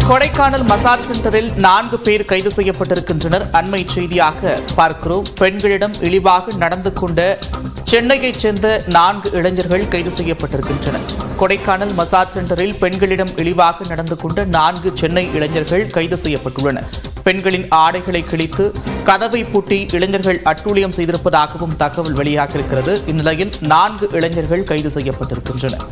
Kodaikanal massage சென்டரில் 4 பேர் கைது செய்யப்பட்டிருக்கின்றனர். அண்மை செய்தியாக பார்க்கிறோம். பெண்களிடம் இழிவாக நடந்து கொண்ட சென்னையைச் சேர்ந்த 4 இளைஞர்கள் கைது செய்யப்பட்டிருக்கின்றனர். கொடைக்கானல் மசாஜ் சென்டரில் பெண்களிடம் இழிவாக நடந்து கொண்ட 4 சென்னை இளைஞர்கள் கைது செய்யப்பட்டுள்ளனர். பெண்களின் ஆடைகளை கிழித்து கதவை பூட்டி இளைஞர்கள் அட்டூழியம் செய்திருப்பதாகவும் தகவல் வெளியாக இருக்கிறது. இந்நிலையில் 4 இளைஞர்கள் கைது செய்யப்பட்டிருக்கின்றனர்.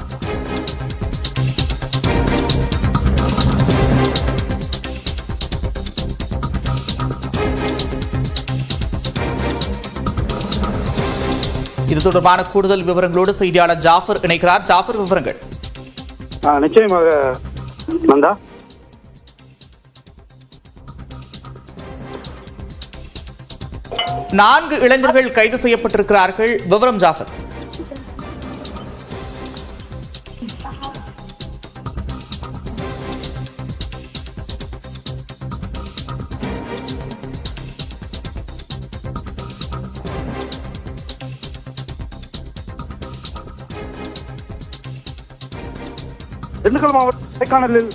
இது தொடர்பான கூடுதல் விவரங்களோடு செய்தியாளர் ஜாஃபர் இணைக்கிறார். ஜாஃபர், விவரங்கள். நிச்சயமாக நந்தா. நான்கு இளைஞர்கள் கைது செய்யப்பட்டிருக்கிறார்கள். விவரம் ஜாஃபர். திண்டுக்கல் மாவட்டம் கொடைக்கானலில்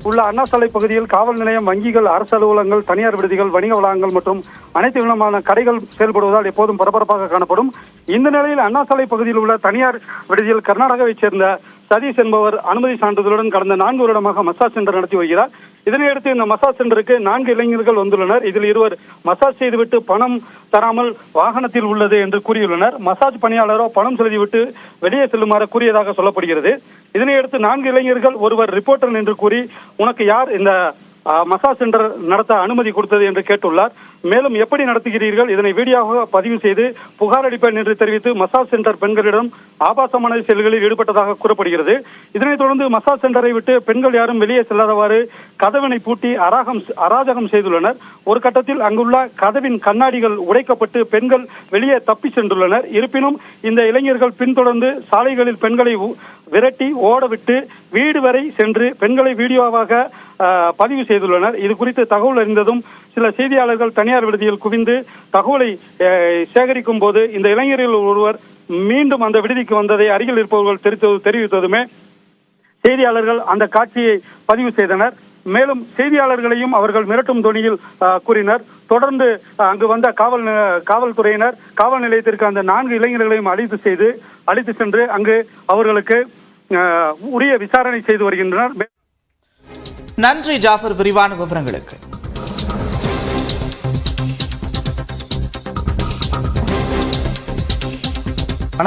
உள்ள அண்ணா சாலை பகுதியில் காவல் நிலையம், வங்கிகள், அரசு அலுவலகங்கள், தனியார் விடுதிகள், வணிக வளாகங்கள் மற்றும் அனைத்து விதமான கடைகள் செயல்படுவதால் எப்போதும் பரபரப்பாக காணப்படும். இந்த நிலையில் அண்ணா சாலை பகுதியில் உள்ள தனியார் விடுதியில் கர்நாடகாவைச் சேர்ந்த சதீஷ் என்பவர் அனுமதி சான்றிதழுடன் கடந்த 4 வருடமாக மசாஜ் சென்டர் நடத்தி வருகிறார். இதனையடுத்து இந்த மசாஜ் சென்டருக்கு 4 இளைஞர்கள் வந்துள்ளனர். இதில் 2 மசாஜ் செய்துவிட்டு பணம் தராமல் வாகனத்தில் உள்ளது என்று கூறியுள்ளனர். மசாஜ் பணியாளரோ பணம் செலுத்திவிட்டு வெளியே செல்லுமாறு கூறியதாக சொல்லப்படுகிறது. இதனையடுத்து 4 இளைஞர்கள் ஒருவர் ரிப்போர்ட்டர் என்று கூறி, உனக்கு யார் இந்த மசாஜ் சென்டர் நடத்த அனுமதி கொடுத்தது என்று கேட்டுள்ளார். மேலும் எப்படி நடத்துகிறீர்கள், இதனை வீடியோவாக பதிவு செய்து புகார் அளிப்பேன் என்று தெரிவித்து மசாஜ் சென்டர் பெண்களிடம் ஆபாசமான செயல்களில் ஈடுபட்டதாக கூறப்படுகிறது. இதனைத் தொடர்ந்து மசாஜ் சென்டரை விட்டு பெண்கள் யாரும் வெளியே செல்லாதவாறு கதவினை பூட்டி அராஜகம் செய்துள்ளனர். ஒரு கட்டத்தில் அங்குள்ள கதவின் கண்ணாடிகள் உடைக்கப்பட்டு பெண்கள் வெளியே தப்பி சென்றுள்ளனர். இருப்பினும் இந்த இளைஞர்கள் பின்தொடர்ந்து சாலைகளில் பெண்களை விரட்டி ஓடவிட்டு வீடு வரை சென்று பெண்களை வீடியோவாக பதிவு செய்துள்ளனர். இது குறித்து தகவல் அறிந்ததும் சில செய்தியாளர்கள் தனியார் விடுதியில் குவிந்து தகவலை சேகரிக்கும் போது இந்த இளைஞர்கள் ஒருவர் மீண்டும் அந்த விடுதிக்கு வந்ததை அருகில் இருப்பவர்கள் தெரிவித்ததுமே செய்தியாளர்கள் அந்த காட்சியை பதிவு செய்தனர். மேலும் செய்தியாளர்களையும் அவர்கள் மிரட்டும் தொனியில் கூறினர். தொடர்ந்து அங்கு வந்த காவல்துறையினர் காவல் நிலையத்திற்கு அந்த 4 இளைஞர்களையும் அழைத்து சென்று அங்கு அவர்களுக்கு உரிய விசாரணை செய்து வருகின்றனர். நன்றி ஜாஃபர், விரிவான விவரங்களுக்கு.